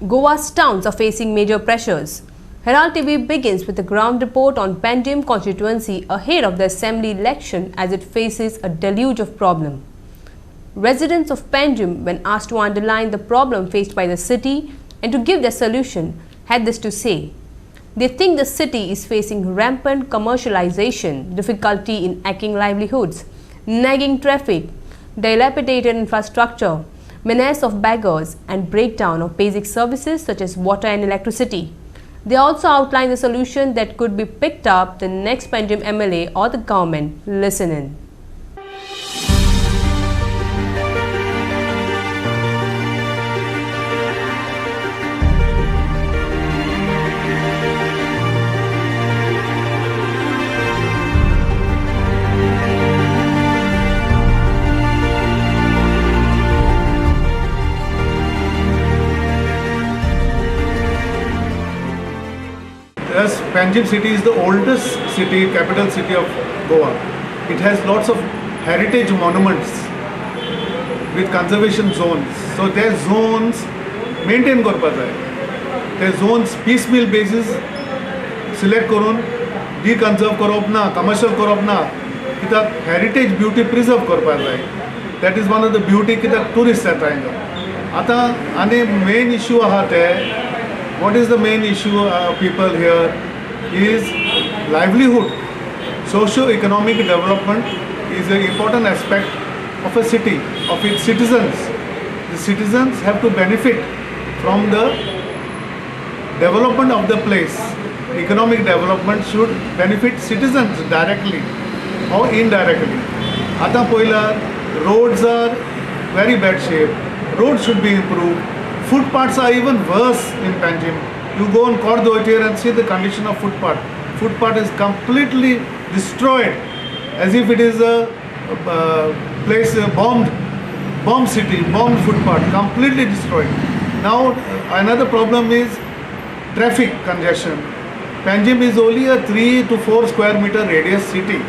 Goa's towns are facing major pressures. Herald TV begins with a ground report on Panjim constituency ahead of the assembly election as it faces a deluge of problems. Residents of Panjim, when asked to underline the problem faced by the city and to give their solution, had this to say. They think the city is facing rampant commercialization, difficulty in acquiring livelihoods, nagging traffic, dilapidated infrastructure, menace of beggars and breakdown of basic services such as water and electricity. They also outline the solution that could be picked up the next Panjim MLA or the government. Listen in. Yes, Panjim city is the oldest city, capital city of Goa. It has lots of heritage monuments with conservation zones. So their zones maintain करपाक जाय. Their zones piecemeal basis select करून deconserve करप ना, commercial करप ना. कित्याक heritage beauty preserve करपाक जाय. That is one of the beauty कित्याक tourists येता हिंगा. आता आनी main issue आहा ते. What is the main issue people here is livelihood. Socio-economic development is an important aspect of a city, of its citizens. The citizens have to benefit from the development of the place. Economic development should benefit citizens directly or indirectly. Ata poila roads are very bad shape. Roads should be improved. Footpaths are even worse in Panjim. You go on Cordoitier and see the condition of footpath. Footpath is completely destroyed, as if it is a place bomb city, bomb footpath, completely destroyed. Now another problem is traffic congestion. Panjim is only a 3 to 4 square meter radius city,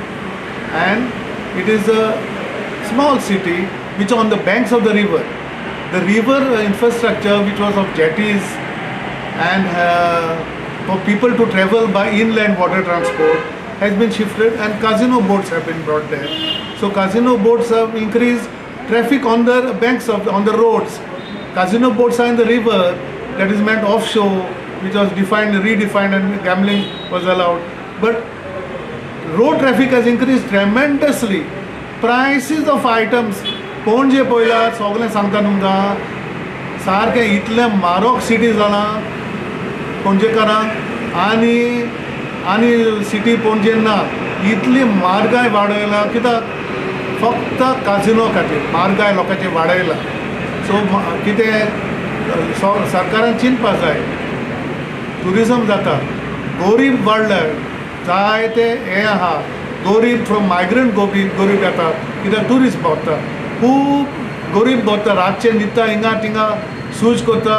and it is a small city which is on the banks of the river. The river infrastructure, which was of jetties and for people to travel by inland water transport, has been shifted, and casino boats have been brought there. So casino boats have increased traffic on the banks on the roads. Casino boats are in the river, that is meant offshore, which was redefined, and gambling was allowed. But road traffic has increased tremendously. Prices of items. पणजे पळयल्यार सगळें सांगता तुमकां सारकें इतलें म्हारग city जालां पणजेकारांक आनी सिटी पणजेन ना इतली म्हारगाय वाडयला कित्याक फक्त काजिनो खातीर म्हारगाय लोकांची वाडयला. सो कितें सरकारान चिंतपाक जाय. ट्युरिजम जाता, गरीब वाडला, जायते हें आहा, गरीब फ्रॉम मायग्रंट गरीब येता कित्याक ट्युरिस्ट भोंवता. खूब गरीब भोंवता, रातचे न्हिदता हिंगा थिंगा, सूज करता,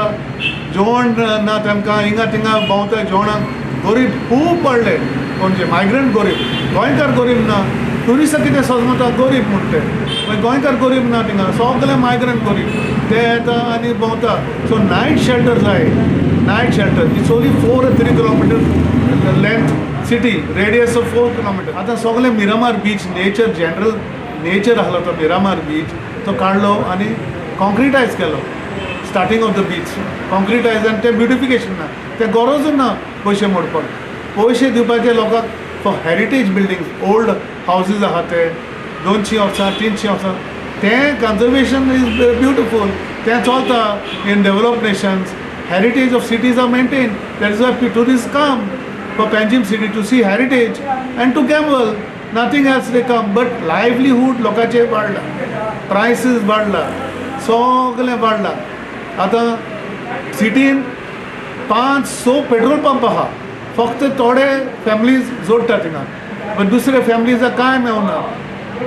जेवण ना तांकां, हिंगा थिंगा भोंवता जेवणाक. गरीब खूब वाडले पणजे, मायग्रंट गरीब. गोंयकार गरीब ना, ट्युरिस्टां कितें समजता गरीब म्हणटे, गोंयकार गरीब ना थिंगा, सगळे मायग्रंट गरीब. ते येता आनी भोंवता. सो नायट शेल्टर जाय, night shelter. It's only 4 or 3 kilometers length city, radius of 4 kilometers. आतां सगळे मिरामार बीच, नेचर आहलो तो मिरामार बीच, तो काडलो आनी कॉन्क्रिटायज केलो. स्टार्टींग ऑफ द बीच कॉन्क्रिटायज, आनी तें ब्युटिफिकेशन ना, तें गरजूच ना पयशे मोडपाक. पयशे दिवपाचे लोकांक for heritage buildings, old houses आहा ते 200 वर्सां 300 वर्सां, तें कन्जर्वेशन इज ब्युटिफूल, तें चलता in develop nations. Heritage of cities are maintained. That is why tourists come for Panjim city to see heritage and to gamble. Nothing else they come. But livelihood लोकांचे वाडला, prices वाडला, सगळें वाडला. आतां सिटीन 500 petrol pump आहा, फक्त थोडे फॅमिलीज जोडटा थिंगा, बट दुसरे फॅमिलीजाक कांय मेवना.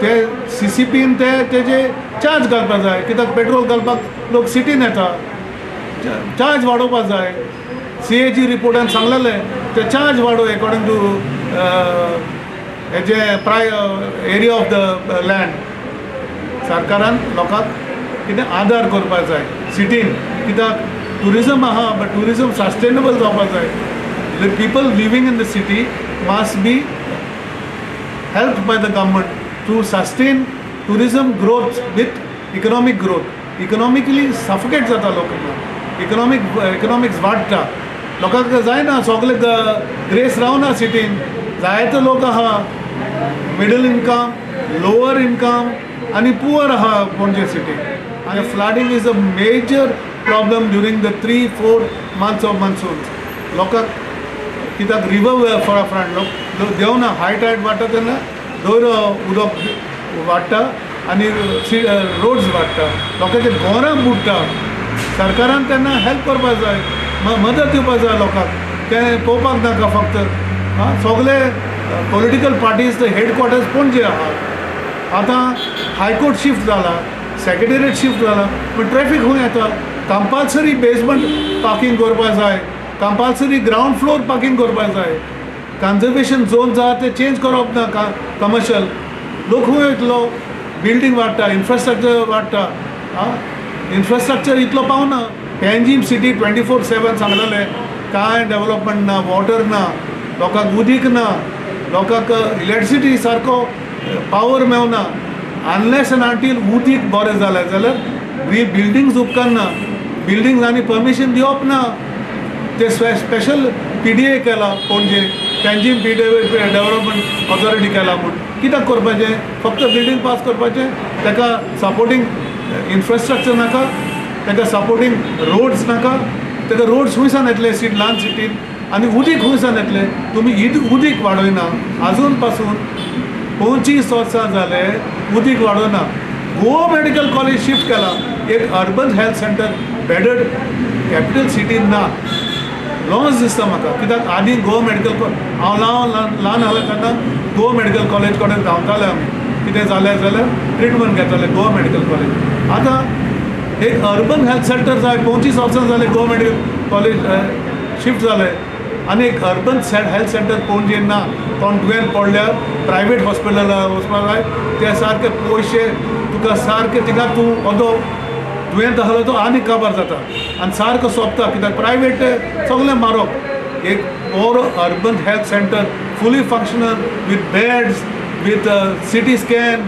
ते CCPन तेजे चार्ज घालपाक जाय, कित्याक पेट्रोल घालपाक लोक सिटीन येता. चार्ज वाडोवपाक जाय. CAG रिपोर्टान सांगलेलें ते चार्ज वाडोव अकॉर्डिंग टू हेजे एरिया ऑफ द लँड. सरकारान लोकांक कितें आदार करपाक जाय सिटीन, कित्याक tourism aha, but tourism sustainable जावपाक जाय. The people living in the city must be helped by the government to sustain tourism growth with economic growth. Economically suffocate जाता लोकांना. Economics वाडटा. लोकांक जायना सगळे ग्रेस रावना सिटीन. जायते लोक आहा मिडल इनकम, लोअर इनकम आणि पुअर आहा पणजे सिटी. आणि flooding is a major problem during the 3-4 months of monsoon. लोकांक कित्याक रिवर फ्रंट लोक देंवना हाय टायड वाडटा तेन्ना दोर उदक वाडटा आनी रोड्स वाडटा. लोकांचे घरां बुडटा. सरकारान तेन्ना हेल्प करपाक जाय, मदत दिवपाक जाय लोकांक. तें पळोवपाक नाका फक्त सगळे पॉलिटिकल पार्टीज हेडक्वॉर्टर्स पणजे आहात. आतां हायकोर्ट शिफ्ट जाला, सेक्रेटेरिएट शिफ्ट जाला, पूण ट्रॅफिक खंय येता. कंपल्सरी बेसमेंट पार्किंग करपाक जाय, कंपल्सरी ग्रावंड फ्लोर पार्किंग करपाक जाय. कन्जर्वेशन झोन आहा ते चेंज करप ना कमर्शियल. लोक खंय वयतलो. बिल्डींग वाडटा, इन्फ्रास्ट्रक्चर वाडटा. इन्फ्रास्ट्रक्चर इतलो पावना. पेंजीम सिटी 24/7 सांगलेलें कांय डेवलपमेंट ना, वॉटर ना, लोकांक उदीक ना, लोकांक इलेक्ट्रिसिटी सारको पावर मेवना. अनलेस एंड अंटील उदीक बरें जालें जाल्यार बिल्डिंग्स उपकारना. बिल्डिंग्स आनी परमिशन दिवप ना. ते स्पेशल PDA केला पणजे, पेंजीम डेव्हलपमेंट ऑथॉरिटी केला म्हूण. कित्याक करपाचें? फक्त बिल्डींग पास करपाचें. ताका सपोर्टींग इन्फ्रास्ट्रक्चर नाका, ताका सपोर्टींग रोड्स नाका. ताका रोड्स खंयसान येतले ल्हान सिटीन आनी उदीक खंयसान येतले. तुमी उदीक वाडयना. आजून पासून 25 वर्सां जाले उदीक वाडोवना. गोवा मेडिकल कॉलेज शिफ्ट केला. एक अर्बन हेल्थ सेंटर बेडड कॅपिटल सिटीन ना. लॉस दिसता म्हाका. कित्याक आदी गोवा मेडिकल हांव ल्हान आसले तेन्ना गोवा मेडिकल कॉलेज कडेन धांवताले आमी. कितें जालें जाल्यार ट्रिटमेंट घेताले गोवा मेडिकल कॉलेज. आतां एक अर्बन हेल्थ सेंटर जाय. 25 वर्सां जाले गोवा मेडिकल कॉलेज शिफ्ट जालें आनी एक अर्बन हेल्थ सेंटर पणजेन ना. कोण दुयेंत पडल्यार प्रायवेट हॉस्पिटल वचपाक जाय. ते सारके पयशे तुका सारके थिंगा तूं ओदो दुयेंत आसलो तो आनी काबार जाता आनी सारको सोंपता. कित्याक प्रायवेट सगळें म्हारग. एक बरो urban health centre fully functional with beds, with CT scan,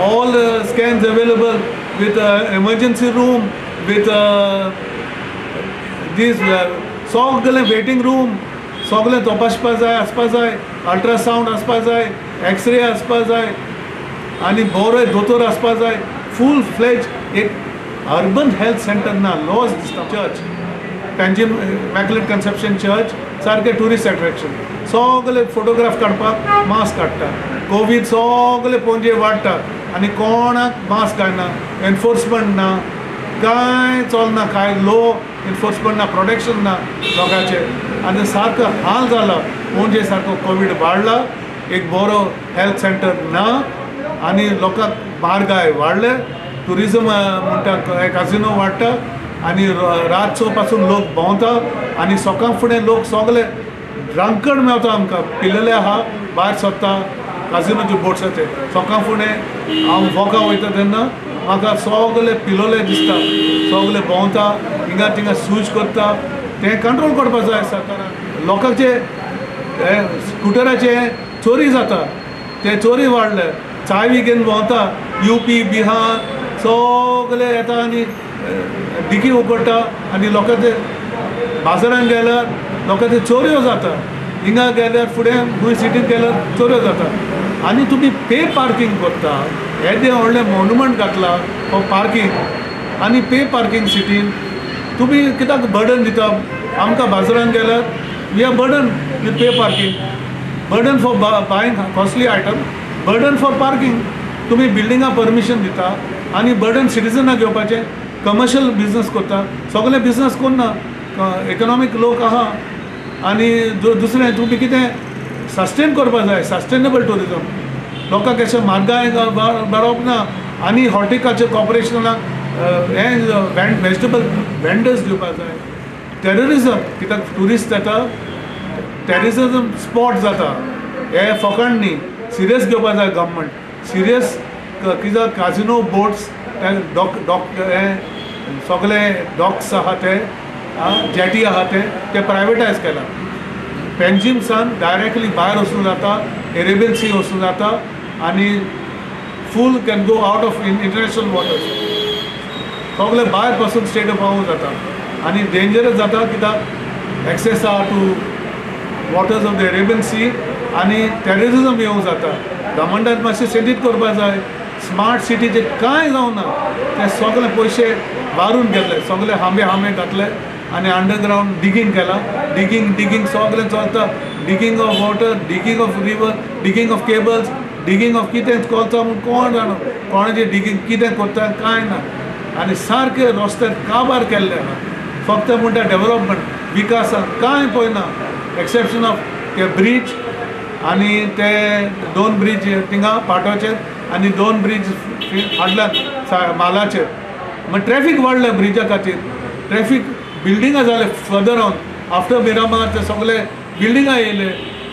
all scans available, with emergency room, with these सगळें वेटिंग रूम, सगळें तपासपाक जाय आसपाक जाय. अल्ट्रासावंड आसपाक जाय, एक्सरे आसपाक जाय आनी बरो दोतोर आसपाक जाय. फूल फ्लेज एक अर्बन हेल्थ सेंटर ना. लॉस दिसता. Church Panjim immaculate conception church सारकें ट्युरिस्ट एट्रॅक्शन. सगळे फोटोग्राफ काडपाक मास्क काडटा. कोवीड सगळे पणजे वाडटा आनी कोणाक मास्क घालना. एनफोर्समेंट ना, कांय चलना. कांय लो एनफोर्समेंट ना, प्रोटेक्शन ना लोकांचें आनी सारको हाल जाला. पणजे सारको कोवीड वाडला. एक बरो हेल्थ सेंटर ना आनी लोकांक म्हारगाय वाडले. ट्युरिजम म्हणटा काजिनो वाडटा आनी रातचो पासून लोक भोंवता आनी सकाळ फुडें लोक सगळे ड्रंकड मेवता. आमकां पिलेले आहा भायर सरता काजिनोचे बोट्साचे. सकाळ फुडें हांव वॉकाक वयता तेन्ना म्हाका सगळे पिलोले दिसता. सगळे भोंवता, हिंगा थिंगा सूज करता. तें कंट्रोल करपाक जाय सरकारान. लोकांचे स्कुटराचे चोरी जाता. ते चोरी वाडले. चावी घेवन भोंवता. UP, बिहार सगळे येता आनी डिकी उगडटा आनी लोकांचे बाजारान गेल्यार लोकांचे चोऱ्यो जाता. हिंगा गेल्यार फुडें खंय सिटीन गेल्यार चोऱ्यो जाता. आनी तुमी पे पार्किंग करता. येदें व्हडलें मॉन्युमेंट घातला फॉर पार्किंग आनी पे पार्किंग सिटीन तुमी कित्याक बर्डन दिता. आमकां बाजारान गेल्यार we are burden with pay parking. Burden for buying costly item, burden for parking. तुमी बिल्डिंगा परमिशन दिता आनी बर्डन सिटिजनाक घेवपाचें. कमर्शियल बिजनस करता. सगळे बिजनस कोन्ना. इकॉनॉमीक लोक आहा आनी दुसरें तुमी कितें सस्टेन करपाक जाय. Sustainable tourism. लोकांक अशें म्हारगाय बाडोवप ना आनी हॉर्टिकल्चर कॉर्पोरेशनाक हें वेजिटेबल वेंडर्स दिवपाक जाय. टेररिजम कित्याक ट्युरिस्ट येता, टेररिजम स्पॉट जाता. हे फकाण न्ही. सिरियस घेवपाक जाय गव्हर्मेंट. सिरियस कित्याक काजिनो बोट्स सगळे डॉक्स आहा ते जेटी आहा ते प्रायवेटायज केला. पेन्जिमसान डायरेक्टली भायर वचूं जाता, एरेबियन सी वचूं जाता आनी full can go out of international waters. सगळे भायर पासून स्टेट पावूंक जाता आनी डेंजरस जाता कित्याक एक्सेस आहा to waters of the Arabian sea आनी टेररिजम येवंक जाता. गव्हर्मेंटान मातशें सेंटीट करपाक जाय. स्मार्ट सिटीचे कांय जावना, ते सगळे पयशे मारून गेले, सगळे हांबे घातले आनी अंडरग्रावंड डिगींग केला. डिगींग सगळें चलता. Digging of water, digging of river, digging of cables, digging of कितें चलता म्हूण कोण जाणा. कोणाचें डिगींग कितें करता कांय ना. आनी सारके रस्ते काबार केल्ले आहा. फक्त म्हणटा डेवलपमेंट, विकासाक कांय पळयना एक्सेप्शन ऑफ ते ब्रीज आनी ते 2 ब्रीज थिंगा पाटोचेर आनी 2 ब्रीज फाटल्यान मालाचेर. मागीर ट्रॅफीक वाडलें ब्रिजा खातीर. ट्रॅफीक बिल्डिंगां जाले फर्दर ऑन. आफ्टर मिरामार ते सगळे बिल्डिंगां येयले.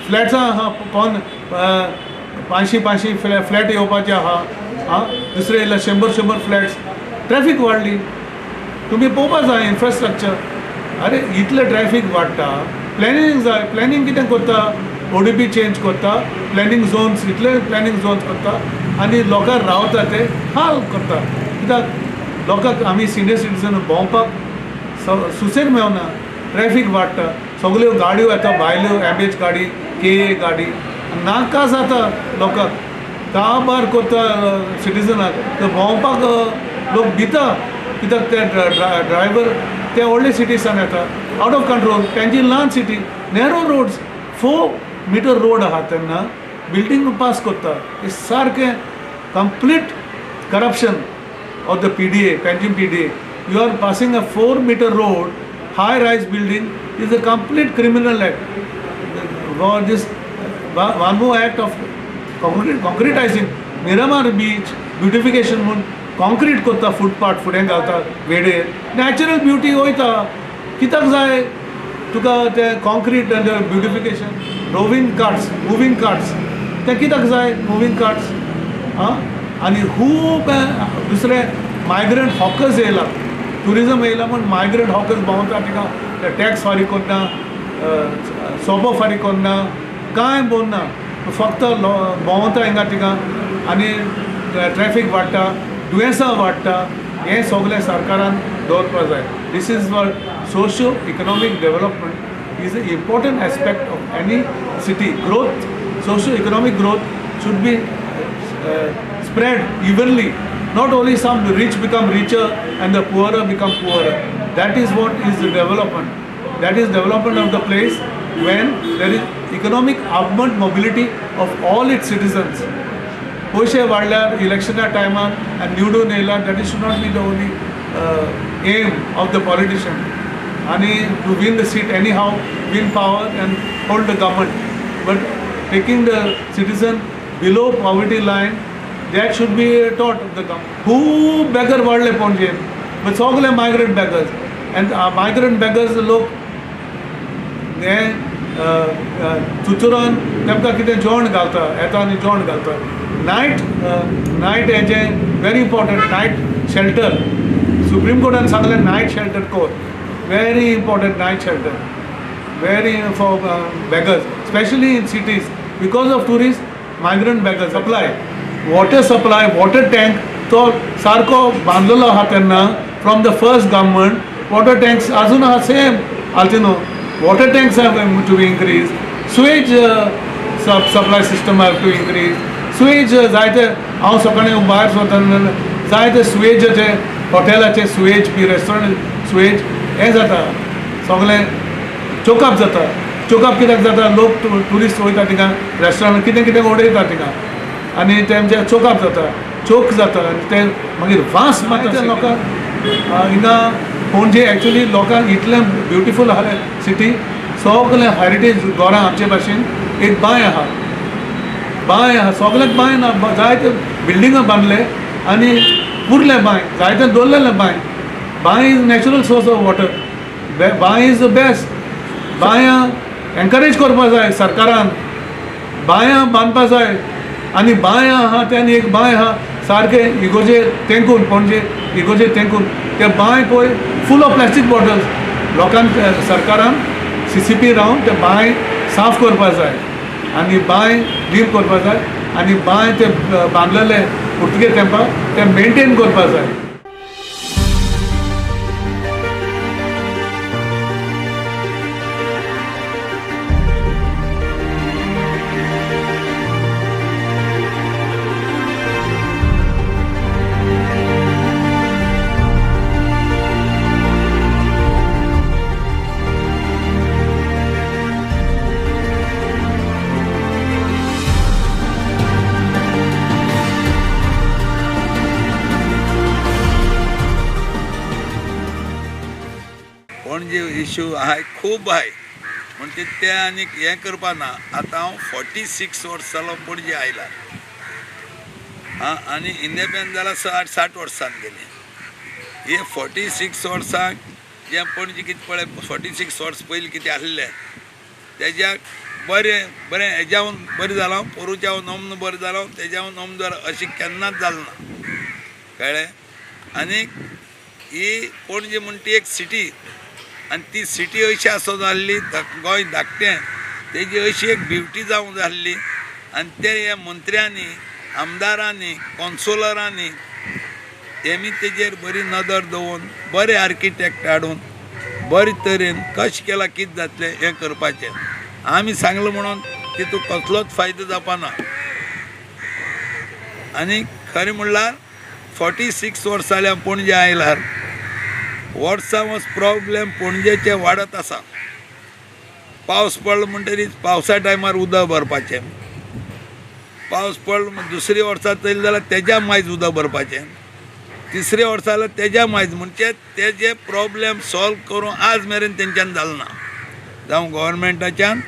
फ्लॅट्सां आहा कोण 500 फ्लॅट येवपाचे आहा. दुसरे येयले 100 फ्लॅट्स. ट्रॅफीक वाडली. तुमी पळोवपा जाय इन्फ्रास्ट्रक्चर. अरे इतले ट्रॅफीक वाडटा, प्लॅनिंग जाय. प्लॅनिंग कितें करता? ODP चेंज करता, प्लॅनिंग झोन्स, इतले प्लॅनिंग झोन्स करता आनी लोकांक रावता ते हाल करता. कित्याक लोकांक आमी सिनियर सिटीजन भोंवपाक सुसेग मेळना. ट्रॅफीक वाडटा, सगल्यो गाडयो येता भायल्यो, MH गाडी, KA गाडी, नाका जाता लोकांक. काबार करता सिटीजनाक. ते भोंवपाक लोक भिता कित्याक ते ड्रायव्हर ते व्हडले सिटीसान येता, आउट ऑफ कंट्रोल. तेंची ल्हान city, narrow roads, 4 metre road आहा तेन्ना बिल्डींग पास करता. हे सारकें complete corruption of the PDA, Panjim PDA. You are passing a 4 meter road, high rise building is a complete criminal act. For this one more act of concretizing Miramar beach beautification म्हणून concrete करता footpath फुडें घालता वेडेर. Natural beauty वयता. कित्याक जाय तुका ते concrete आनी beautification? Roving carts, moving carts, ते कित्याक जाय मुवींग कार्ट्स? आनी खूब दुसरे मायग्रंट हॉकर्स येयला. टुरिजम येयला म्हूण मायग्रंट हॉकर्स भोंवता. तिका ते टॅक्स फारीक करना, सोबो फारीक करना, कांय बोलना. फक्त भोंवता हिंगा तिका आनी ट्रॅफीक वाडटा, दुयेंसां वाडटा. हें सगळें सरकारान दवरपाक जाय. This is for socio economic development is a important aspect of any city. Growth, socio economic growth should be spread evenly. Not only some rich become richer and the poorer become poorer. That is what is the development. That is development of the place when there is economic upward mobility of all its citizens. पयशे वाडल्यार इलेक्शना टायमार आनी निवडून येयल्यार that should not be the only aim of the politician. आणि to win the seat anyhow, win power and hold the government. But taking the citizen below poverty line, that should be taught of the government. खूब beggar वाडले पणजेन, but सगळे migrant beggars. And migrant beggars लोक हे चुचुरान तेमकां कितें जेवण घालता, येता आनी जेवण घालता. नायट हेजें very important. Night shelter, supreme कोर्टान सांगलें नायट शेल्टर कोर. Very important night shelter, very for beggars, especially in cities because of tourists, migrant beggars. Supply, water supply, water tank तो सारको बांदलेलो आहा तेन्ना from the first government. Water tanks अजून आहा same Altinho. Water tanks have to be increased. Sewage supply system have to increase. Sewage जायते हांव सकाळीं भायर सरतना जायते सुवेजाचे हॉटेलाचे सुवेज बी रेस्टॉरंट सुवेज हें जाता सगळें चोकअप जाता. चोकअप कित्याक जाता? लोक ट्युरिस्ट वयता थिंगा रेस्टॉरंट कितें कितें उडयता थिंगा आनी तेंचे चोकअप जाता, चोक जाता आनी ते मागीर वास मारता लोकांक. हिंगा पणजे एक्चुली लोकांक इतलें ब्युटिफूल आहा सिटी. सगळें हेरिटेज घरां आमचे भाशेन. एक बांय आहा, सगळ्याक बांय ना. जायते बिल्डिंगां बांदले आनी पुरले बांय, जायते दवरलेले बांय. बांय is natural source of water. बांय इज द बेस्ट. बांयां एनकरेज करपा जाय सरकारान. बांयां बांदपा जाय. आनी बांय आहा तेन्ना एक बांय आहा सारकें इगोजेर तेंकून, पणजे इगोजेर तेंकून ते बांय पळय फूल ऑफ प्लास्टीक बॉटल्स. लोकांक सरकारान CCP रावन ते बांय साफ करपा जाय आनी बांय नील करपा जाय आनी बांय ते बांदलेले पुर्तुगेज तेंपार ते मेनटेन करपा जाय. पणजे इश्यू आहाय खूब आहाय म्हणजे ते आनी हें करपा ना. आतां हांव 46 वर्स जालो पणजे आयला आनी इंडिपेंडंट जाला 60 वर्सां गेले. हे 46 वर्सांक जे पणजे कितें पळय 46 वर्स पयलीं कितें आसलें तेज्याक बरें बरें हेज्याहून बरें जालां पोरूच्याहून अमन बरें जालां तेज्याहून अमन जालां अशें केन्नाच जालें ना कळ्ळें. आनीक ही पणजे म्हणटा ती एक सिटी आनी ती सिटी अशी आसोन जाल्ली गोंय धाकटें तेजी अशी एक ब्युटी जावंक जाल्ली आनी ते ह्या मंत्र्यांनी आमदारांनी कौन्सिलरांनी तेमी तेजेर बरी नदर दवरून बरे आर्किटेक्ट हाडून बरे तरेन कशें केलां कितें जातलें हें करपाचें. आमी सांगलें म्हणून तितूंत कसलोच फायदो जावपाना. आनी खरें म्हणल्यार 46 वर्सां जाल्यार पणजे आयल्यार वर्सां वर्स प्रॉब्लेम पणजेचे वाडत आसा. पावस पडलो म्हणटरीच पावसा टायमार उदक भरपाचें, पावस पडलो दुसऱ्या वर्सा चयलें जाल्यार तेज्या मायज उदक भरपाचें, तिसऱ्या वर्सा जाल्यार तेज्या मायज म्हणजे तेजे प्रॉब्लेम सॉल्व करूं आज मेरेन तेंच्यान जालें ना. जावं गव्हर्मेंटाच्यान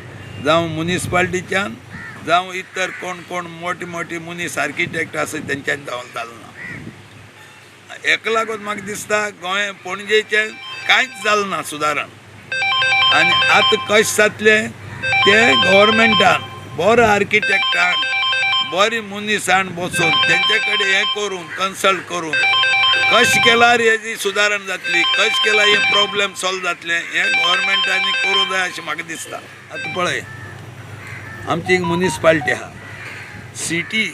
जावं मुनिसिपालिटीच्यान जावं इतर कोण कोण मोठी मोठी मुनीस आर्किटेक्ट आसा तेंच्यान जालें ना. हेका लागून म्हाका दिसता गोंय पणजेचें कांयच जालें ना सुदारण. आनी आतां कशें जातलें तें गव्हर्मेंटान बरो आर्किटेक्टान बरी मुनीसाण बसून तेंचे कडेन हें करून कन्सल्ट करून कशें केल्यार हेजी सुदारण जातली, कशें केल्यार हें प्रॉब्लेम सॉल्व जातलें हें गव्हर्मेंटांनी करूं जाय अशें म्हाका दिसता. आतां पळय आमची एक मुनिसिपालिटी आहा सिटी,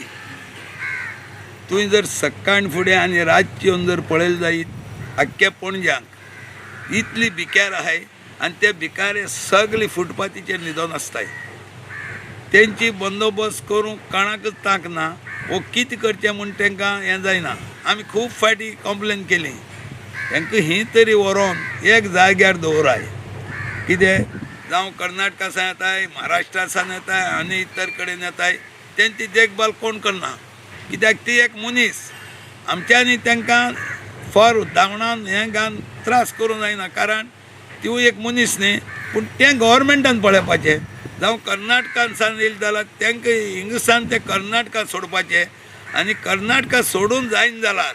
तुवें जर सक्काण फुडें आनी रातची येवन जर पळयलें जायत आख्ख्या पणज्यांक इतली भिकार आहाय आनी ते भिकारे सगळे फुटपाथीचेर न्हिदोन आसताय. तेंची बंदोबस्त करूंक कोणाकच तांक ना वो कितें करचें म्हूण तांकां हें जायना. आमी खूब फाटीं कंप्लेन केली तांकां ही तरी व्हरोन एक जाग्यार दवराय. कितें जावं कर्नाटका सावन येताय, महाराष्ट्रा सावन येताय आनी इतर कडेन येताय तेंची देखभाल कोण करना. कित्याक ती एक मनीस आमच्यांनी तांकां फॉर धांवणान हें घालन त्रास करूं जायना कारण ती एक मनीस न्ही. पूण तें गव्हर्मेंटान पळोवपाचें. जावं कर्नाटकान सावन येयलें जाल्यार तांकां हिंगसान तें कर्नाटका सोडपाचें आनी कर्नाटका सोडून जायना जाल्यार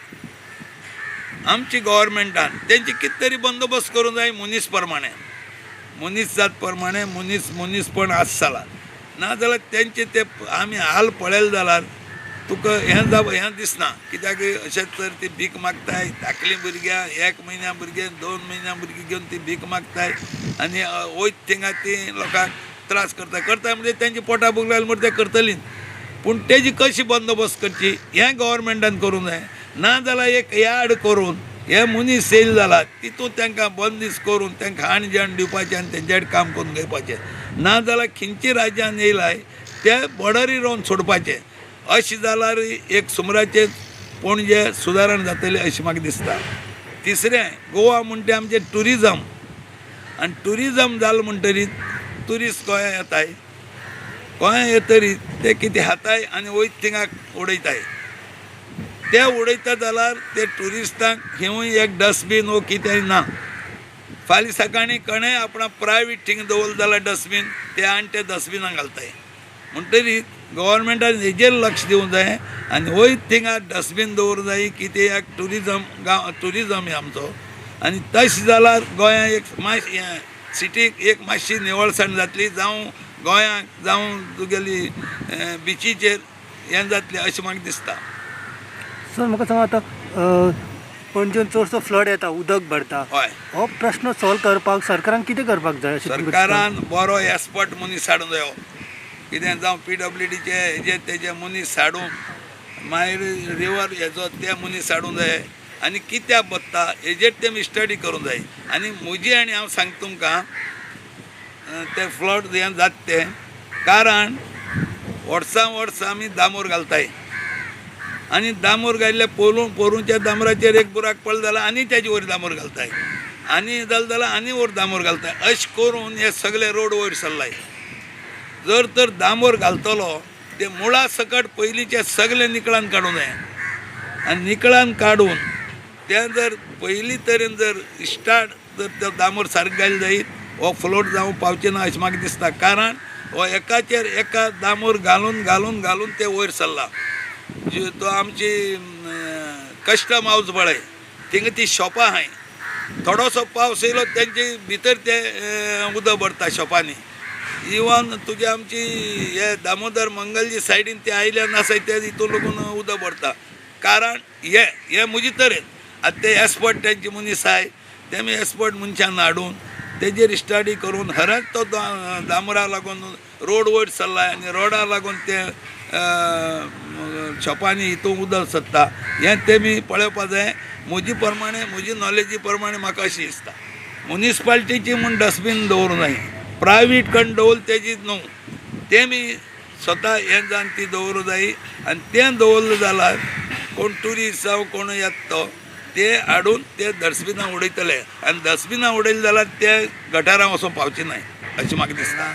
आमची गव्हर्मेंटान तेंची कितें तरी बंदोबस्त करूं जाय मनीस प्रमाणें, मनीस जात प्रमाणें मनीसपण आस जाल्यार. नाजाल्यार तेंचे ते आमी हाल पळयले जाल्यार तुका हें दिसना. कित्याक अशें तर ती भीक मागताय धाकलीं भुरग्यां 1 म्हयन्या भुरगे 2 म्हयन्या भुरगीं घेवन ती भीक मागताय आनी वयत थिंगा ती लोकांक त्रास करता म्हणजे तेंची पोटां भुगल्याल म्हूण ते करतलीं. पूण तेजी कशी बंदोबस्त करची हें गव्हर्मेंटान करूं जाय. नाजाल्यार एक यार्ड करून हे मनीस येयले जाल्यार तितूंत तांकां बंदिस्त करून तांकां खाण जेवण दिवपाचें आनी तेंचे कडेन काम करून घेवपाचें. नाजाल्यार खंयची राज्यान येयलाय ते बॉर्डरी रोवन सोडपाचें. अशें जाल्यार एक सुमराचें पणजे सुदारण जातलें अशें म्हाका दिसता. तिसरें गोवा म्हणटा आमचें ट्युरिजम आनी ट्युरिजम जालें म्हणटरीत ट्युरिस्ट गोंया येताय. गोंया येतरीत ते कितें खाताय आनी वयत थिंगा उडयताय. ते उडयता जाल्यार ते ट्युरिस्टांक हिवूय एक डस्टबीन वो कितेंय ना. फाल्यां सकाळीं कोणेंय आपणा प्रायवेट थिंग दवरलें जाल्यार डस्टबीन ते आनी ते डस्टबिनान घालताय. म्हणटरीत गव्हर्मेंटान हेजेर लक्ष दिवंक जाय आनी वयत थिंगा डस्टबीन दवरूंक जाय की ते एक ट्युरिजम आमचो. आनी तशें जाल्यार गोंया एक मातशें सिटीक एक मातशी निवळसाण जातली. जावं गोंयांक जावं तुगेली बिचीचेर हें जातलें अशें म्हाका दिसता. सर म्हाका सांगा आतां पणजेन चडसो फ्लड येता, उदक भरता. हय हो प्रश्न सॉल्व करपाक सरकारान कितें करपाक जाय अशें तुमकां दिसता? सरकारान बरो एक्सपर्ट मनीस हाडूंक जायो. कितें जावं PWDचे हेजे तेजे मनीस हाडून मागीर रिवर हेजो ते मनीस हाडूंक जाय आनी कित्याक बसता हेजेर तेमी स्टडी करूंक जाय. आनी म्हजी आनी हांव सांगता तुमकां ते फ्लड हें जाता तें कारण वर्सां वर्स आमी दामोर घालताय आनी दामोर घातले पोरूंच्या दामोराचेर एक बुराक पडलो जाल्यार आनी तेजे वयर दामोर घालताय आनी जालें जाल्यार आनी वयर दामोर घालताय. अशें करून हे सगळे रोड वयर सरलाय. जर तर दामोर घालतलो ते मुळा सकट पयलींचे सगळे निकळान काडूं जाय आनी निकळान काडून तें जर पयलीं तरेन जर स्टार्ट जर तो दामोर सारको घाल जायत हो फ्लोट जावं पावचे ना अशें म्हाका दिसता. कारण हो एकाचेर एका दामोर घालून घालून घालून ते वयर सरला. तो आमची कस्टम हावज पळय थिंगा ती शॉपां आहाय. थोडोसो पावस येयलो तेंचे भितर ते उदक भरता शॉपांनी. इवन तुजे आमची हे दामोदर मंगलजी सायडीन ते आयलँड आसाय ते हितून लागून उदक भरता. कारण हे म्हजे तरेन आतां ते एक्सपर्ट तेंचे मनीस आहाय तेमी एक्सपर्ट मनशान हाडून तेजेर स्टडी करून खरेंच तो दामोरा लागून रोड वयर सरला आनी रोडा लागून ते शॉपांनी हितून उदक सत्ता हें तेमी पळोवपा जाय. म्हजे प्रमाणे म्हजी नॉलेजी प्रमाणे म्हाका अशें दिसता म्युनिसिपालिटीची म्हूण डस्टबीन दवरूं जाय. प्रायवेट कन्न दवरल तेजी न्हू तेमी स्वता हें जावन ती दवरूं जायी आनी तें दवरलें जाल्यार कोण ट्युरिस्ट जावं कोण येता तो ते हाडून ते डस्टबिनां उडयतले आनी डस्टबिनां उडयले जाल्यार ते गटारां वचून पावचे न्हय अशें म्हाका दिसता.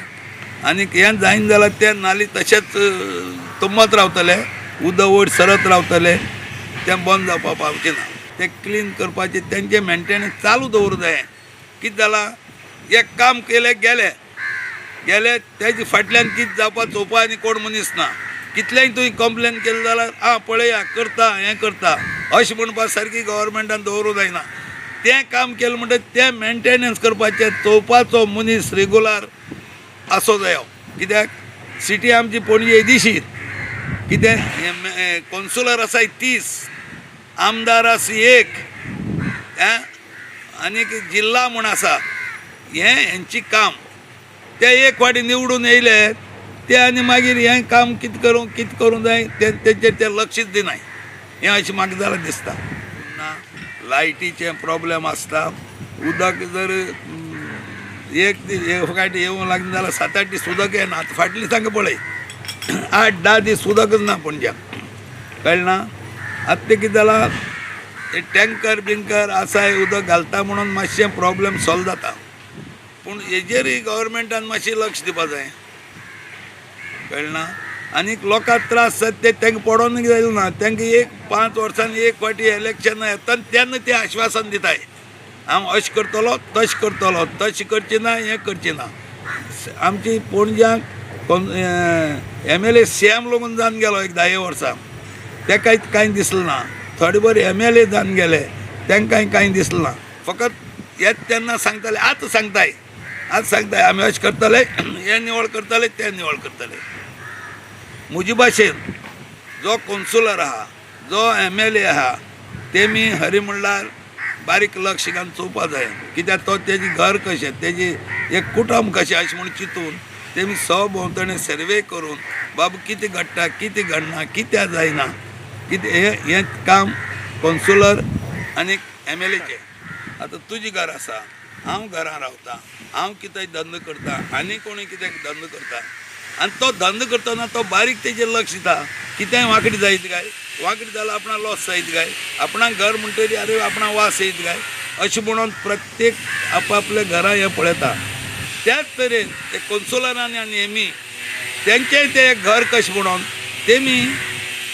आनीक हें जायना जाल्यार ते नाली तशेंच तुंबत रावतले उदक वयर सरत रावतले तें बंद जावपाक पावचें ना. ते क्लीन करपाचें तेंचें मेंटेनन्स चालू दवरूं जाय. कितें जालां एक काम केलें गेले तेजे फाटल्यान कितें जावपा चोवपा आनी कोण मनीस ना. कितलेंय तुवें कंप्लेन केलें जाल्यार पळया करता हें करता अशें म्हणपा सारकी गव्हर्मेंटान दवरूं जायना. तें काम केलें म्हणटकीर तें मेंटेनन्स करपाचें चोवपाचो मनीस रेगुलर आसो जायो. कित्याक सिटी आमची पणजे येदीशीर कितें कौन्सिलर आसाय 30 आमदार आसा 1 आनीक जिल्ला म्हूण आसा हेंची काम ते एक फावटी निवडून येयले ते आनी मागीर हें काम कितें करूं जाय तेंचेर ते लक्षच दिनाय. हें अशें म्हाका जाल्यार दिसता. लायटीचे प्रॉब्लेम आसता. उदक जर एक फावटी येवंक लागना जाल्यार 7-8 दीस उदक येना. आतां फाटलीं सांग पळय 8-10 दीस उदकच ना पणज्याक कळना. आतां ते कितें जालां ते टँकर बिंकर आसाय उदक घालता म्हणून मातशें प्रॉब्लेम सॉल्व जाता. पूण हेजेरय गव्हर्मेंटान मातशें लक्ष दिवपा जाय कळना. आनीक लोकांक त्रास जाता ते तांकां पडोवंक जायना ना. तांकां 5 वर्सांनी एक फावटी इलेक्शनां येता तेन्ना ते आश्वासन दिताय हांव अशें करतलो तशें करचें ना हें करचें ना. आमची पणज्याक MLA CM लागून जावन गेलो एक 10 वर्सां तेकाय कांय दिसलें ना. थोडे भर MLA जावन गेले तांकांय कांय दिसलें ना. फकत येत तेन्ना सांगताले आतां सांगताय आमी अशें करतले हें निवळ करतले तें निवळ करतले. म्हजे भाशेन जो कौन्सिलर आहा जो MLA आहा तेमी हरी म्हणल्यार बारीक लक्ष घालून चोवपा जाय. कित्याक तो तेजें घर कशें तेजी एक कुटुंब कशें अशें म्हूण चिंतून तेमी भोंवतणी सर्वे करून बाबा कितें घडटा कितें घडना कित्याक जायना कितें हें काम कौन्सिलर आनी MLAचें. आतां तुजें घर आसा हांव घरां रावतां हांव कितें धंदो करता आनी कोणूय कितें धंदो करता आनी तो धंदो करतना तो बारीक तेजेर लक्ष दिता. कितेंय वांकडी जायत काय वांकडी जाल्यार आपणाक लॉस जायत काय आपणाक घर म्हणटरी आरे आपणाक वास येयत काय अशें म्हणून प्रत्येक आपापल्या घरां हें पळयता. त्याच तरेन ते कौन्सिलरांनी आनी हेमी तेंचेय ते घर कशें म्हणून तेमी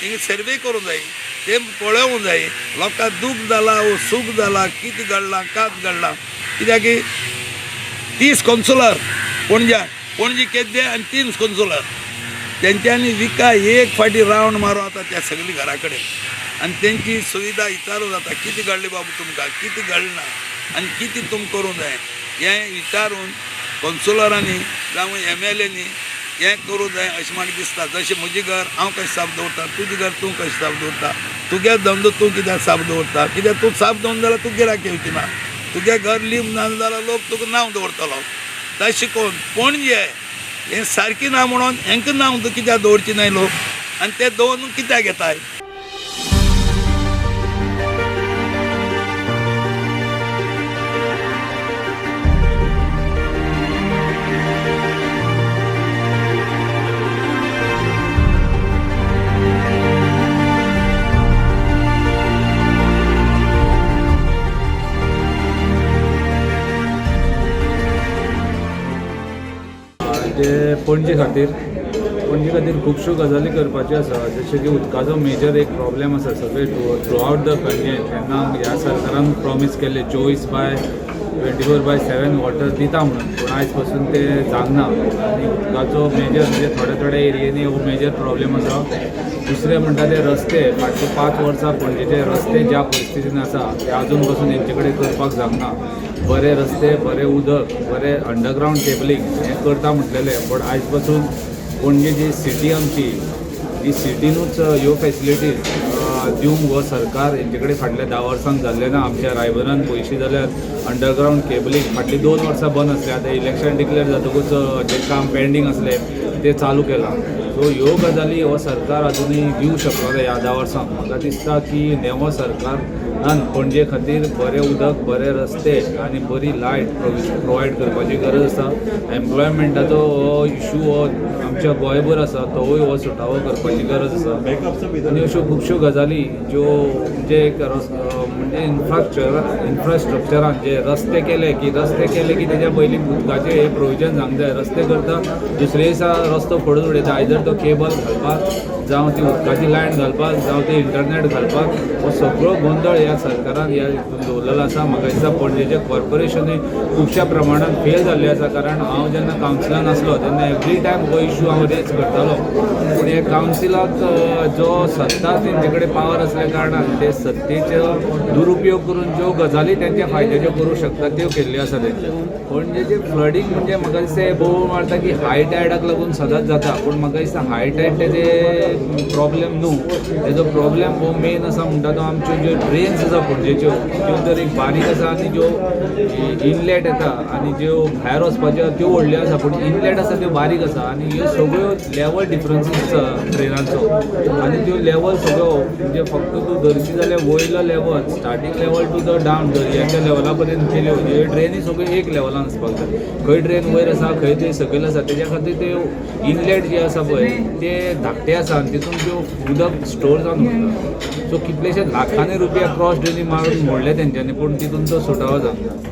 हिंगा सर्वे करूंक जाय. ते पळोवंक जाय लोकांक दूख जाला वो सूख जाला कितें घडलां कात घडलां. कित्याक 30 कौन्सिलर पणजी केद्दे आनी 3 कौन्सिलर तेंच्यांनी विका एक फावटी रावंड मारूं येता त्या सगळीं घरा कडेन आनी तेंची सुविधा विचारूं जाता कितें घडलें बाबा तुमकां कितें घडना आनी कितें तुमकां करूं जाय हें विचारून कौन्सिलरांनी जावं MLAनी हें करूं जाय अशें म्हाका दिसता. जशें म्हजें घर हांव कशें साफ दवरता, तुजें घर तूं कशें साफ दवरता, तुगे धंदो तूं कित्याक साफ दवरता, कित्याक तूं साफ दवरून जाल्यार तूं गिरायक येवची ना. तुगे घर लीम ना जाल्यार लोक तुका नांव दवरतलो. तशें करून पणजे हें सारकें ना म्हणून हेंकां नांव कित्याक दवरची न्हय लोक, आनी ते दवरून कित्याक येताय. जे पणजे खातीर खुबश्यो गजाली करपाच्यो आसा. जशें की उदकाचो मेजर एक प्रॉब्लेम आसा सगळे थ्रू आउट द कंट्री. तेन्ना ह्या सरकारान प्रॉमीस केल्ले 24/7 वॉटर दिता म्हणून, पूण आयज पासून ते जागना. आनी उदकाचो मेजर म्हणजे थोड्या एरियेनी हो मेजर प्रॉब्लेम आसा. दुसरें म्हणटा ते रस्ते. फाटलीं 5 वर्सां पणजेचे रस्ते ज्या परिस्थितीन आसा ते आजून पासून हेंचे कडेन करपाक जागना. बरे रस्ते, बरें उदक, बरें अंडरग्रावंड केबलींग हें करता म्हटलेलें, पण आयज पासून पणजे जी सिटी आमची, ही सिटीनूच ह्यो फॅसिलिटीज दिवंक हो सरकार हेंचे कडेन फाटल्या 10 वर्सांक जाल्लें ना. आमच्या रायबरान पयशे जाल्यार अंडरग्रावंड केबलींग फाटलीं 2 वर्सां बंद आसलें. आतां इलेक्शन डिक्लेअर जातकूच जें काम पेंडींग आसलें तें चालू केलां. सो ह्यो गजाली हो सरकार अजुनूय दिवंक शकलो ना ह्या 10 वर्सांक. म्हाका दिसता की नेवो सरकारान पणजे खातीर बरें उदक, बरे रस्ते आनी बरी लायट प्रोवायड करपाची गरज आसा. एम्प्लॉयमेंटाचो हो इशू हो आमच्या गोंयभर आसा, तोवूय हो सुटावो करपाची गरज आसा. आनी अश्यो खुबश्यो गजाली ज्यो म्हणजे एक म्हणजे इन्फ्रास्ट्रक्चरान जे रस्ते केले की तेच्या पयलीं उदकाचें हे प्रोविजन जावंक जाय. रस्ते करता दुसरे दिसा रस्तो फोडून उडयता. आयदर तो केबल घालपाक, जावं ती उदकाची लायन घालपाक, जावं ती इंटरनेट घालपाक, हो सगळो गोंधळ ह्या सरकारान ह्या हितून दवरलेलो आसा. म्हाका दिसता पणजेचें कॉर्पोरेशनूय खुबश्या प्रमाणात फेल जाल्लें आसा. कारण हांव जेन्ना कावन्सिलान आसलो तेन्ना एवरी टायम हो इशू हांव रेज करतालो. पूण हे कावन्सिलाक जो सत्ता तेंचे कडेन पावर असल्या कारणान ते सत्तेचो दुरुपयोग करून ज्यो गजाली तेंच्या फायद्याच्यो करूं शकतात त्यो केल्ल्यो आसा तेंचे. पणजेचें फ्लडींग म्हणजे म्हाका दिसता भोव मारता की हाय टायडाक लागून सदांच जाता. पूण म्हाका दिसता हाय टायड तेजे प्रॉब्लेम न्हू. तेजो प्रॉब्लेम हो मेन आसा म्हणटा तो आमच्यो ज्यो ड्रेन्स आसा पणजेच्यो त्यो तर एक बारीक आसा आनी ज्यो इनलेट येता आनी ज्यो भायर वचपाच्यो त्यो व्हडल्यो आसा, पूण इनलेट आसा त्यो बारीक आसा. आनी ह्यो सगळ्यो लेवल डिफरन्सीस आसा ड्रेनाचो. आनी त्यो लेवल सगळ्यो म्हणजे फक्त तूं धरशी जाल्यार वयलो level starting level to the down दर्याच्या लेवला पर्यंत केल्यो. ह्यो ड्रेनी सगळ्यो एक लेवलान आसपाक जाय. खंय ड्रेन वयर आसा, खंय ते सकयल आसा. तेज्या खातीर त्यो इनलेट जे आसा पळय ते धाकटे आसा आनी तितून त्यो उदक स्टोर जावन उरता. सो कितलेशे लाखांनी रुपया क्रॉस ड्रेनी मारून मोडले तेंच्यांनी, पूण तितून तो सुटावो जाता.